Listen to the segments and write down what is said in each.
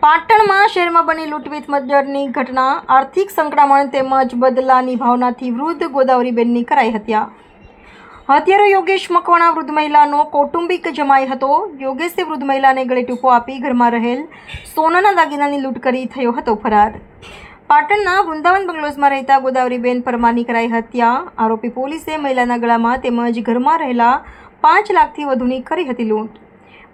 પાટણમાં શહેરમાં બની લૂંટવીટ મર્ડરની ઘટના, આર્થિક સંકળામણ તેમજ બદલાની ભાવનાથી વૃદ્ધ ગોદાવરીબેનની કરાઈ હત્યા. હત્યારો યોગેશ મકવાણા વૃદ્ધ મહિલાનો કૌટુંબિક જમાઈ હતો. યોગેશે વૃદ્ધ મહિલાને ગળે ટૂંપો આપી ઘરમાં રહેલ સોનાના દાગીનાની લૂંટ કરી થયો હતો ફરાર. પાટણના વૃંદાવન બંગલોઝમાં રહેતા ગોદાવરીબેન પરમારની કરાઈ હત્યા. આરોપી પોલીસે મહિલાના ગળામાં તેમજ ઘરમાં રહેલા 5 લાખથી વધુની કરી હતી લૂંટ.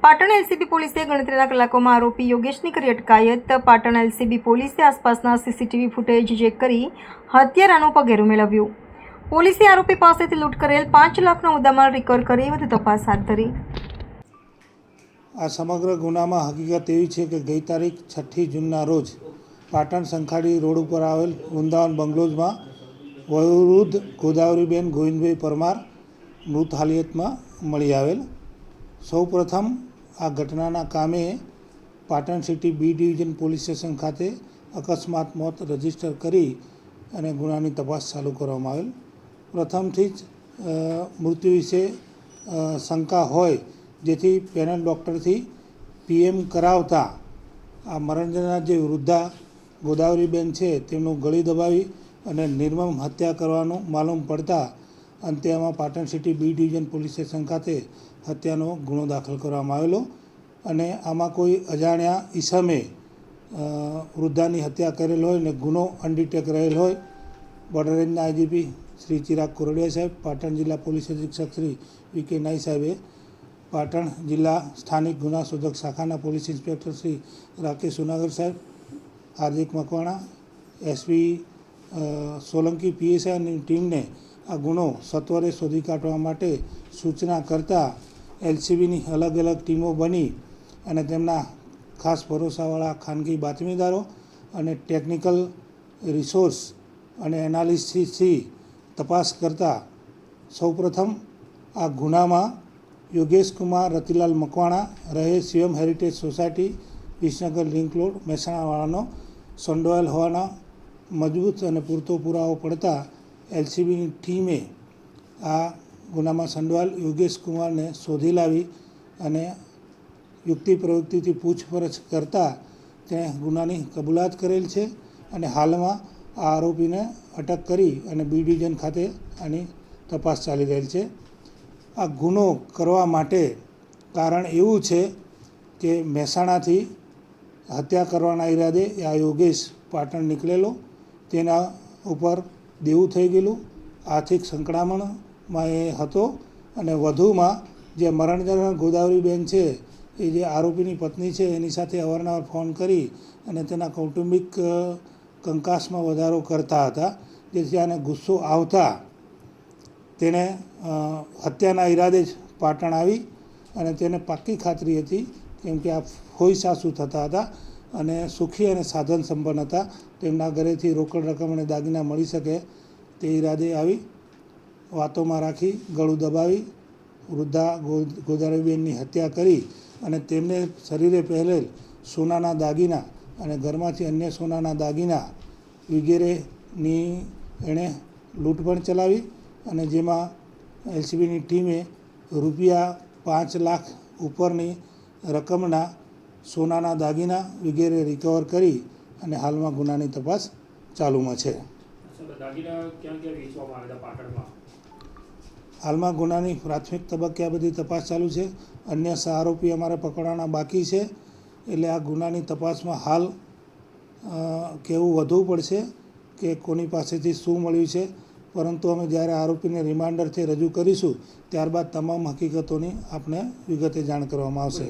પાટણ એલસીબી પોલીસે ગણતરીના કલાકોમાં આરોપી યોગેશની કરી અટકાયત. પાટણ એલસીબી પોલીસે આસપાસના સીસીટીવી ફૂટેજ ચેક કરી હત્યારાનું પગેરું મેળવ્યું. પોલીસે આરોપી પાસેથી લૂંટ કરેલ 5 લાખનો મુદ્દામાલ રિકવર કરી વધુ તપાસ હાથ ધરી. આ સમગ્ર ગુનામાં હકીકત એવી છે કે ગઈ તારીખ 6 જૂનના રોજ પાટણ સંખાડી રોડ ઉપર આવેલ વૃંદાવન બંગલોઝમાં વયોવૃદ્ધ ગોદાવરીબેન ગોવિંદભાઈ પરમાર મૃત હાલતમાં મળી આવેલ. સૌપ્રથમ આ ઘટનાના કામે Patan city B division police station ખાતે અકસ્માત મોત રજીસ્ટર કરી અને ગુનાની તપાસ ચાલુ કરવામાં આવેલ. પ્રથમથી જ મૃત્યુ વિશે શંકા હોય જેથી પેનલ ડૉક્ટરથી પીએમ કરાવતા આ મરણજના જે વૃદ્ધા ગોદાવરીબેન છે તેમનું ગળી દબાવી અને નિર્મમ હત્યા કરવાનું માલુમ પડતા અંતે આમાં Patan city B division police station ખાતે હત્યાનો ગુનો દાખલ કરવામાં આવેલો અને આમાં કોઈ અજાણ્યા ઈસમે વૃદ્ધાની હત્યા કરેલ હોય ને ગુનો અનડિટેક રહેલ હોય. બોર્ડર રેન્જના આઈજીપી શ્રી ચિરાગ કોરડિયા સાહેબ, પાટણ જિલ્લા પોલીસ અધિક્ષક શ્રી વી.કે. નાઈ સાહેબે, પાટણ જિલ્લા સ્થાનિક ગુના શોધક શાખાના પોલીસ ઇન્સ્પેક્ટર શ્રી રાકેશ સુનાગર સાહેબ, હાર્દિક મકવાણા, એસપી સોલંકી પીએસઆઈની ટીમને આ ગુનો સત્વરે શોધી કાઢવા માટે સૂચના કરતા એલસીબીની અલગ અલગ ટીમો બની અને તેમના ખાસ ભરોસાવાળા ખાનગી બાતમીદારો અને ટેકનિકલ રિસોર્સ અને એનાલિસિસથી તપાસ કરતા સૌપ્રથમ આ ગુનામાં યોગેશ કુમાર રતિલાલ મકવાણા રહે Shivam heritage society, Visnagar link road, મહેસાણાવાળાનો સંડોવાયેલ હોવાના મજબૂત અને પૂરતો પુરાવો પડતા એલસીબીની ટીમે આ ગુનામાં સંડોવાયેલ યોગેશ કુમારને શોધી લાવી અને યુક્તિ પ્રવૃત્તિથી પૂછપરછ કરતાં તેણે ગુનાની કબૂલાત કરેલ છે અને હાલમાં આ આરોપીને અટક કરી અને બી ડિવિઝન ખાતે આની તપાસ ચાલી રહેલ છે. આ ગુનો કરવા માટે કારણ એવું છે કે મહેસાણાથી હત્યા કરવાના ઈરાદે આ યોગેશ પાટણ નીકળેલો, તેના ઉપર દેવું થઈ ગયેલું, આર્થિક સંકળામણમાં એ હતો અને વધુમાં જે મરણજનાર ગોદાવરીબેન છે એ જે આરોપીની પત્ની છે એની સાથે અવારનવાર ફોન કરી અને તેના કૌટુંબિક કંકાસમાં વધારો કરતા હતા, જેથી આને ગુસ્સો આવતા તેણે હત્યાના ઈરાદે જ પાટણ આવી અને તેને પાક્કી ખાતરી હતી કેમ કે આ ફોઈ સાસુ થતા હતા અને સુખી અને સાધન સંપન્ન હતા, તેમના ઘરેથી રોકડ રકમ અને દાગીના મળી શકે તે ઈરાદે આવી વાતોમાં રાખી ગળું દબાવી વૃદ્ધા ગોદાવરીબેનની હત્યા કરી અને તેમને શરીરે પહેરેલ સોનાના દાગીના અને ઘરમાંથી અન્ય સોનાના દાગીના વગેરેની એણે લૂંટ પણ ચલાવી અને જેમાં એલસીબીની ટીમે રૂપિયા 5 લાખ ઉપરની રકમના સોનાના દાગીના વગેરે રિકવર કરી અને હાલમાં ગુનાની તપાસ ચાલુમાં છે. હાલમાં ગુનાની પ્રાથમિક તબક્કે આ બધી તપાસ ચાલુ છે. અન્ય આરોપી અમારે પકડવાના બાકી છે, એટલે આ ગુનાની તપાસમાં હાલ કહેવું વધુ પડશે કે કોની પાસેથી શું મળ્યું છે, પરંતુ અમે જ્યારે આરોપીને રિમાન્ડરથી રજૂ કરીશું ત્યારબાદ તમામ હકીકતોની આપને વિગતે જાણ કરવામાં આવશે.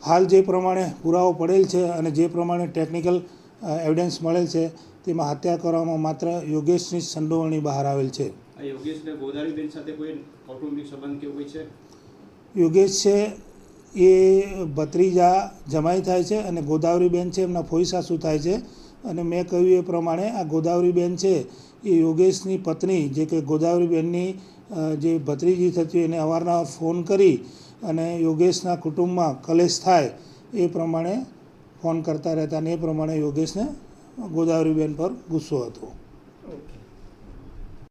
હાલ જે પ્રમાણે પુરાવો પડેલ છે અને જે પ્રમાણે ટેકનિકલ એવિડન્સ મળેલ છે તેમાં હત્યા કરવામાં માત્ર યોગેશની સંડોવણી બહાર આવેલ છે. યોગેશ છે એ ભત્રીજા જમાઈ થાય છે અને ગોદાવરીબેન છે એમના ફોઈ સાસુ થાય છે અને મેં કહ્યું એ પ્રમાણે આ ગોદાવરીબેન છે એ યોગેશની પત્ની જે કે ગોદાવરીબેનની જે ભત્રીજી થતી એને અવારનવાર ફોન કરી અને યોગેશના કુટુંબમાં કલેશ થાય એ પ્રમાણે ફોન કરતા રહેતા અને એ પ્રમાણે યોગેશને ગોદાવરીબેન પર ગુસ્સો હતો.